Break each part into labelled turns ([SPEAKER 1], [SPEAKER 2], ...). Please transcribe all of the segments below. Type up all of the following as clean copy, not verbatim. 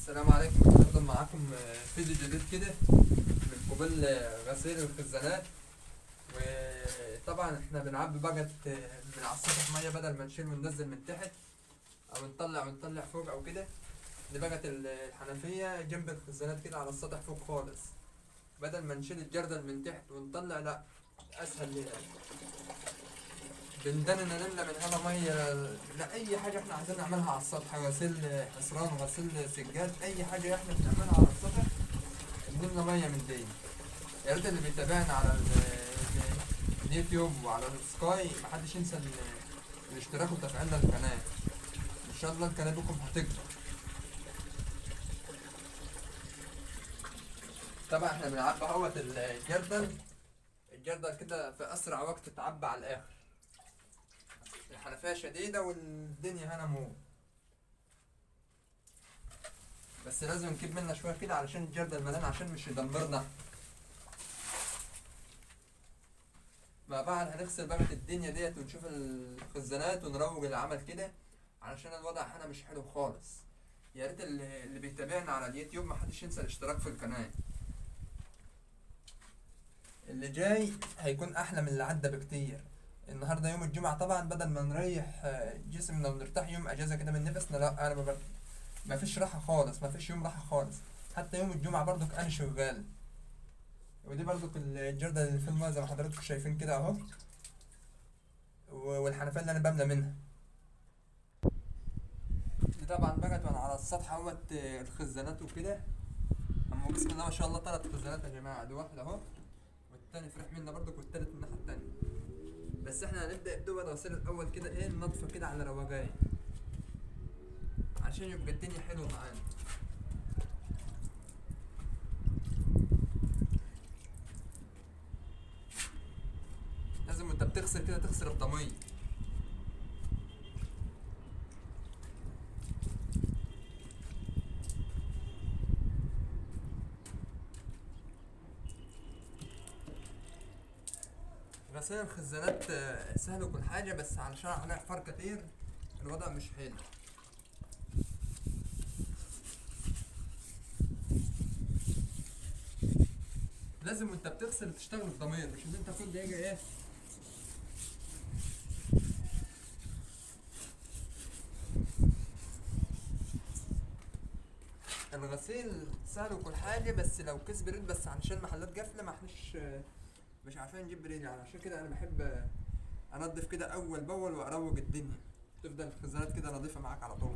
[SPEAKER 1] السلام عليكم. هنفضل معاكم فيديو جديد كده من قبل غسيل الخزانات. وطبعا احنا بنعبي بقت من على السطح ميه بدل ما نشيل وننزل من تحت او نطلع فوق او كده. دي بقت الحنفيه جنب الخزانات كده على السطح فوق خالص، بدل ما نشيل الجردل من تحت ونطلع، لا اسهل لنا. بندننا نملى من هنا ميه لاي حاجه احنا عايزين نعملها على السطح، غسيل حصران، غسيل سجاد، اي حاجه احنا بنعملها على السطح بنملى ميه من دي. يا ريت اللي بيتابعنا على اليوتيوب وعلى السكاي محدش ينسى الاشتراك وتفعيل القناه. ان شاء الله القناه بكم هتكبر. طبعا احنا بنعبي اهوت الجردل كده في اسرع وقت اتعبى على الاخر. الحنفيه شديده والدنيا هنا موت، بس لازم نكب منها شويه كده علشان الجردل ملان عشان مش يدمرنا. مع بعض هنغسل بقى الدنيا ديت ونشوف الخزانات ونروج العمل كده، علشان الوضع هنا مش حلو خالص. يا ريت اللي بيتابعنا على اليوتيوب محدش ينسى الاشتراك في القناه. اللي جاي هيكون احلى من اللي عدى بكتير. النهارده يوم الجمعه، طبعا بدل ما نريح جسمنا ونرتاح يوم اجازه كده من نفسنا، لا انا ما فيش راحه خالص، ما فيش يوم راحه خالص. حتى يوم الجمعه برضك انا شغال. ودي برضك الجردل اللي في الماء زي ما حضراتكم شايفين كده اهو، والحنفيه اللي انا بملى منها دي طبعا بقت وانا على السطح اهوت الخزانات وكده. اما بسم الله ما شاء الله 3 خزانات يا جماعه، دي واحده اهو والتاني فرح منا برضك والتالت من الناحيه التانيه. بس احنا هنبدا بدوب الغسيل الاول كده، ايه، ننضفه كده على رواجايه عشان يبقى الدنيا حلوه معانا. لازم وانت بتغسل كده تغسل بضمير. غسيل الخزانات سهل وكل حاجه، بس علشان عليها حفار كتير الوضع مش حلو. لازم وانت بتغسل تشتغل بضمير، مش ان انت كل دقيقه ايه. الغسيل سهل وكل حاجه، بس لو كيس بريد بس علشان محلات قافله ما احناش مش عارفين نجيب بريد، يعني عشان كده انا بحب انضف كده اول باول واروج الدنيا، تفضل الخزانات كده نظيفه معاك على طول.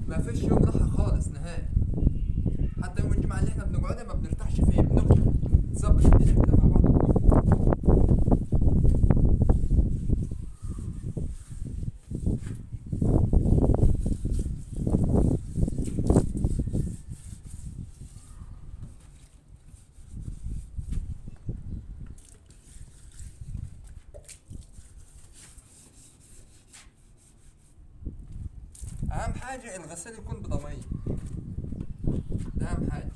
[SPEAKER 1] ما فيش يوم راحه خالص نهائي. حتى يوم الجمعه اللي احنا بنقعدها ما بنرتاحش فيه، بنقعد نظبط الدنيا كده مع بعض. اهم حاجه الغسيل يكون بضمير، ده اهم حاجه.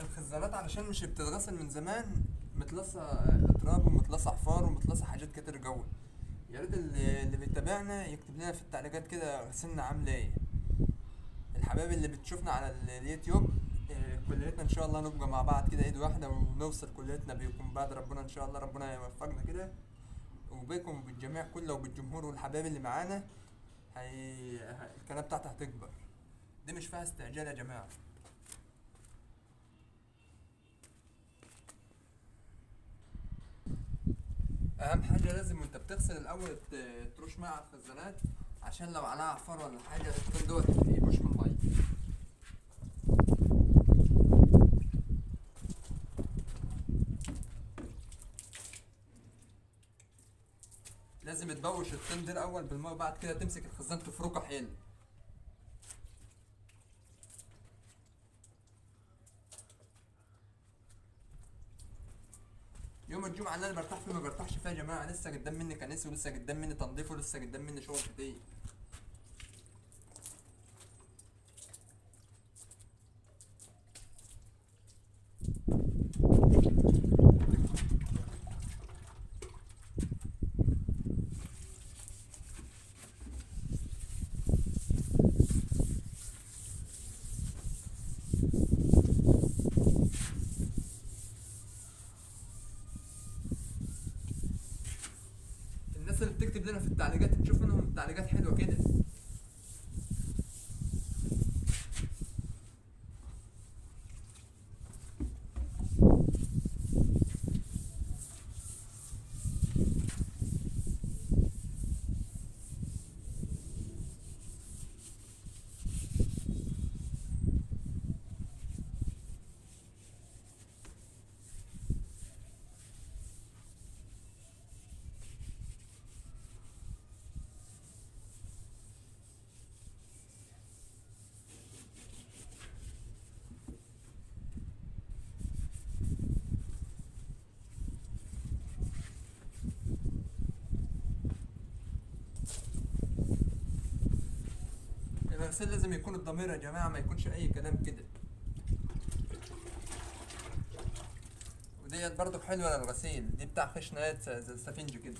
[SPEAKER 1] الخزانات علشان مش بتتغسل من زمان متلصة تراب ومتلصة حفار ومتلصة حاجات كتير جوه. يا ريت اللي بيتابعنا يكتب لنا في التعليقات كده غسلنا عامله ايه. الحبايب اللي بتشوفنا على اليوتيوب، كليتنا ان شاء الله نبقى مع بعض كده ايد واحده ونوصل كليتنا بيكم بعد ربنا ان شاء الله، ربنا يوفقنا كده وبكم بالجميع كله وبالجمهور والحبايب اللي معانا. القناه بتاعتها هتكبر. دي مش فيها استعجال يا جماعه. اهم حاجه لازم وانت بتغسل الاول ترش ميه على الخزانات، عشان لو عليها عفار ولا حاجه الطين دوت يبوش من الميه. لازم تبوش الطين ده الاول بالميه، وبعد كده تمسك الخزان تفركه حيل. يوم الجمعه اللي انا برتاح فيه ما برتاحش فيها يا جماعه، لسه قدام مني كنيسه، ولسه قدام مني تنظيف، ولسه قدام مني شغل كتير. الناس اللي بتكتب لنا في التعليقات نشوف منهم تعليقات حلوه كده. الغسيل لازم يكون الضمير يا جماعه، ما يكونش اي كلام كده. وديت برضك حلوه للغسيل، دي بتاع خشنات زي السفنج كده.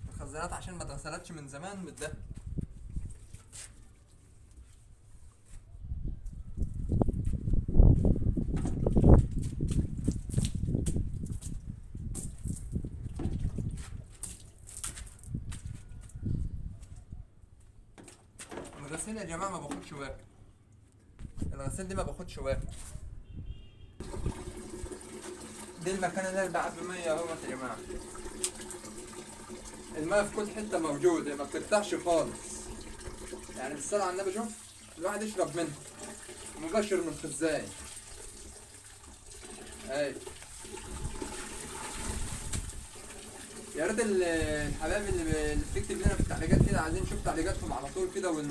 [SPEAKER 1] الخزانات عشان ما اتغسلتش من زمان متدهن. الغسيل يا جماعه ما باخدش واكل، الغسيل دي ما باخدش واكل. دي المكان اللي انا بعبي ميه اهوت يا جماعه. الميه في كل حته موجوده، ما بتقطعش خالص. يعني بالصلاه على النبي شوف، الواحد يشرب منها مباشر من الخزان. اي يا ريت الحبايب اللي بتكتب لنا في التعليقات كده، عايزين نشوف تعليقاتهم على طول كده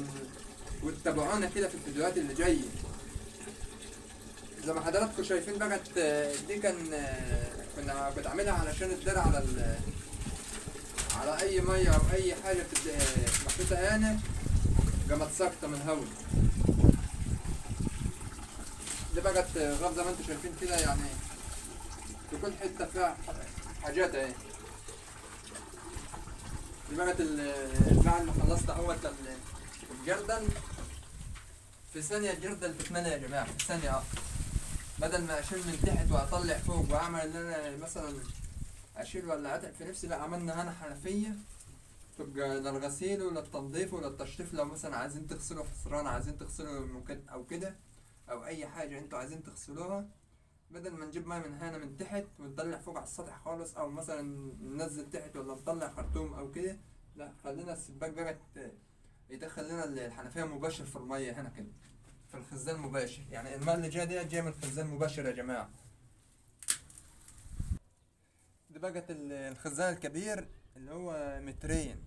[SPEAKER 1] وتتابعونا كده في الفيديوهات اللي جايه. زي ما حضراتكم شايفين بقى، دي كنت عاملها علشان الدرع على اي ميه او اي حاجه محطوطه هنا، قامت ساقطه من الهواء. دي بقت غاب زي ما انتم شايفين كده، يعني في كل حته فيها حاجات اهي. دي بقت بعد ما خلصت اهوت الجردل، في ثانيه الجردل بتتملى يا جماعه، في ثانيه بدل ما اشيل من تحت واطلع فوق واعمل ان انا مثلا اشيل ولا اتعب في نفسي، لا عملنا هنا حنفيه تبقى للغسيل وللتنظيف وللتشطيف. لو مثلا عايزين تغسلوا حصران، عايزين تغسلوا ممكن او كده، او اي حاجه انتوا عايزين تغسلوها، بدل ما نجيب ميه من هنا من تحت ونطلع فوق على السطح خالص، او مثلا ننزل تحت ولا نطلع خرطوم او كده، لا خلينا السباك بقى يدخل لنا الحنفيه مباشر في الميه هنا كده في الخزان مباشر. يعني الماء اللي جاي ديت جاي من الخزان مباشر يا جماعه. دي بقت الخزان الكبير اللي هو مترين.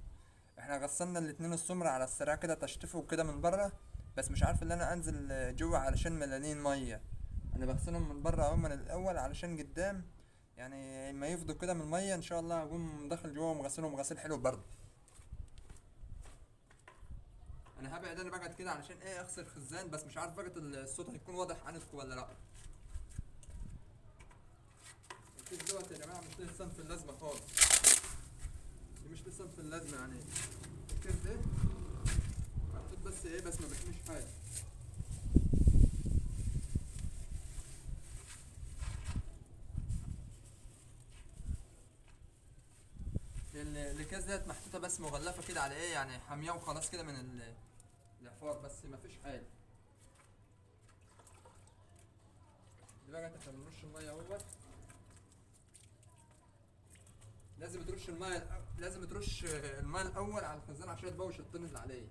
[SPEAKER 1] احنا غسلنا الاتنين السمر على السريع كده تشطيفه كده من بره، بس مش عارف ان انا انزل جوه علشان ملانين ميه. انا بغسلهم من بره اهو من الاول علشان قدام يعني ما يفضوا كده من الميه ان شاء الله اقوم داخل جوه ومغسلهم غسيل حلو برضه. انا هبعد انا بقعد كده علشان ايه اغسل خزان، بس مش عارف بقى الصوت هيكون واضح عندكم ولا لا. الكيس دوت يا جماعه مش ليه صنف اللازمه خالص، دي مش ليه صنف اللازمه يعني. الكيس ده محطوط بس ايه، بس ما بيحميش حاجه. الاكياس ديت محطوطه بس مغلفه كده على ايه يعني حاميه وخلاص كده من العفار، بس مفيش حاجه. دلوقتي احنا بنرش الميه اهوت. لازم ترش الميه الاول على الخزان عشان تبوش الطين اللي عليه.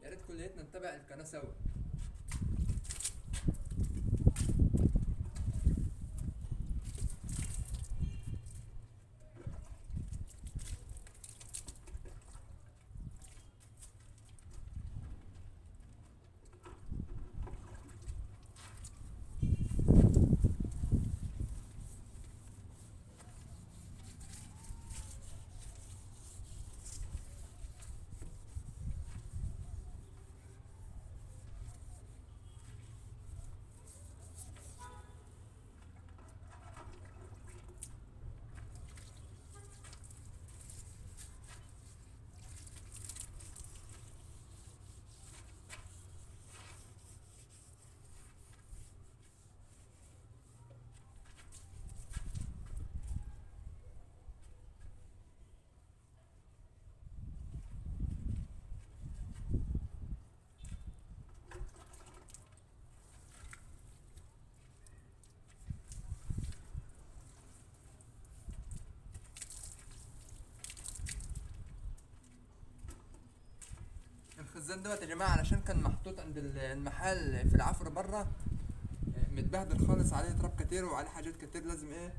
[SPEAKER 1] يا ريت كليتنا نتابع القناه سوا. الخزان دوت يا جماعه علشان كان محطوط عند المحل في العفر بره، متبهدل خالص، عليه تراب كتير وعليه حاجات كتير. لازم ايه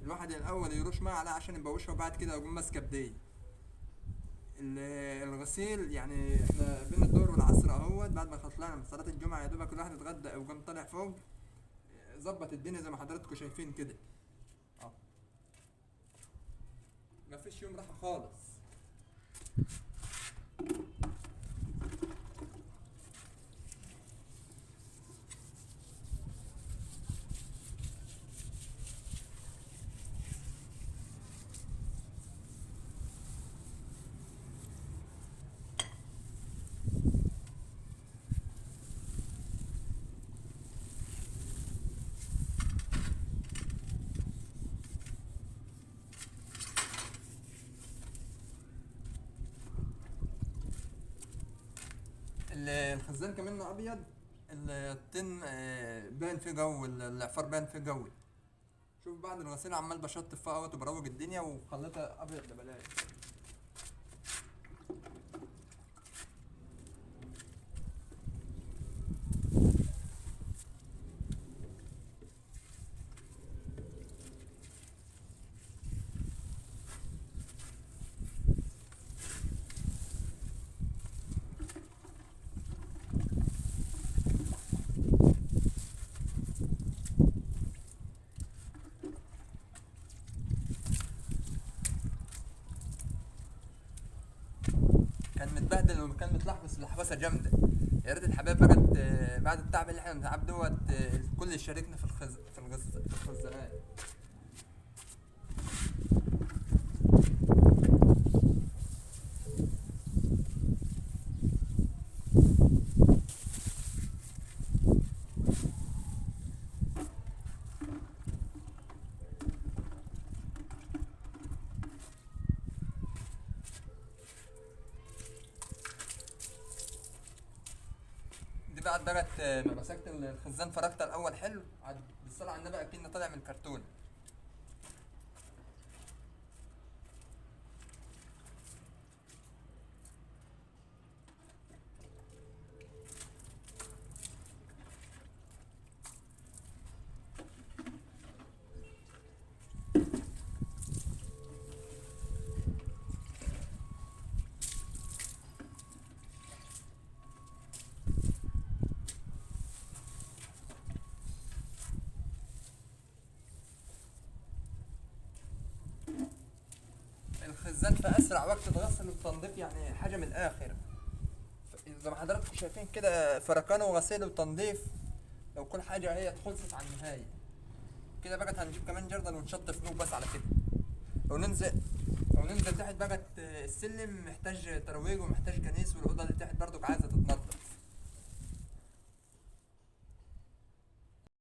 [SPEAKER 1] الواحد الاول يرش ميه عليه عشان يبوشها، وبعد كده يقوم ماسكه بايديه. الغسيل يعني احنا بين الظهر والعصر اهوت، بعد ما طلعنا من صلاه الجمعه يا دوبك الواحد اتغدى وقام طالع فوق، ظبط الدنيا زي ما حضراتكم شايفين كده. اه مفيش يوم راحه خالص. الخزان كمان ابيض، الطين باين فيه جو، العفار باين فيه جو. شوف بعد الغسيل عمال بشطف فيها اهوت وبروج الدنيا وخليتها ابيض لبلاش. كان متبهدل وكان متلحوس لحبسه جامده. يا ريت الحبايب بقت بعد التعب اللي احنا بنتعب دوت الكل يشاركنا في الخزانات. دي بعد بقت ما مسكت الخزان فركت الاول حلو، عاد بالصلاه على النبي اكني طالع من كرتون. الخزان في اسرع وقت الغسل والتنظيف يعني حاجه من الاخر. زي ما حضراتكم شايفين كده فركان وغسيل وتنظيف، لو كل حاجه هي خلصت على النهايه كده بقى هنجيب كمان جردل ونشطف فوق بس على كده، وننزل وننزل تحت بقى السلم محتاج ترويج ومحتاج كنيس، والاوضه اللي تحت برضك عايزه تتنضف.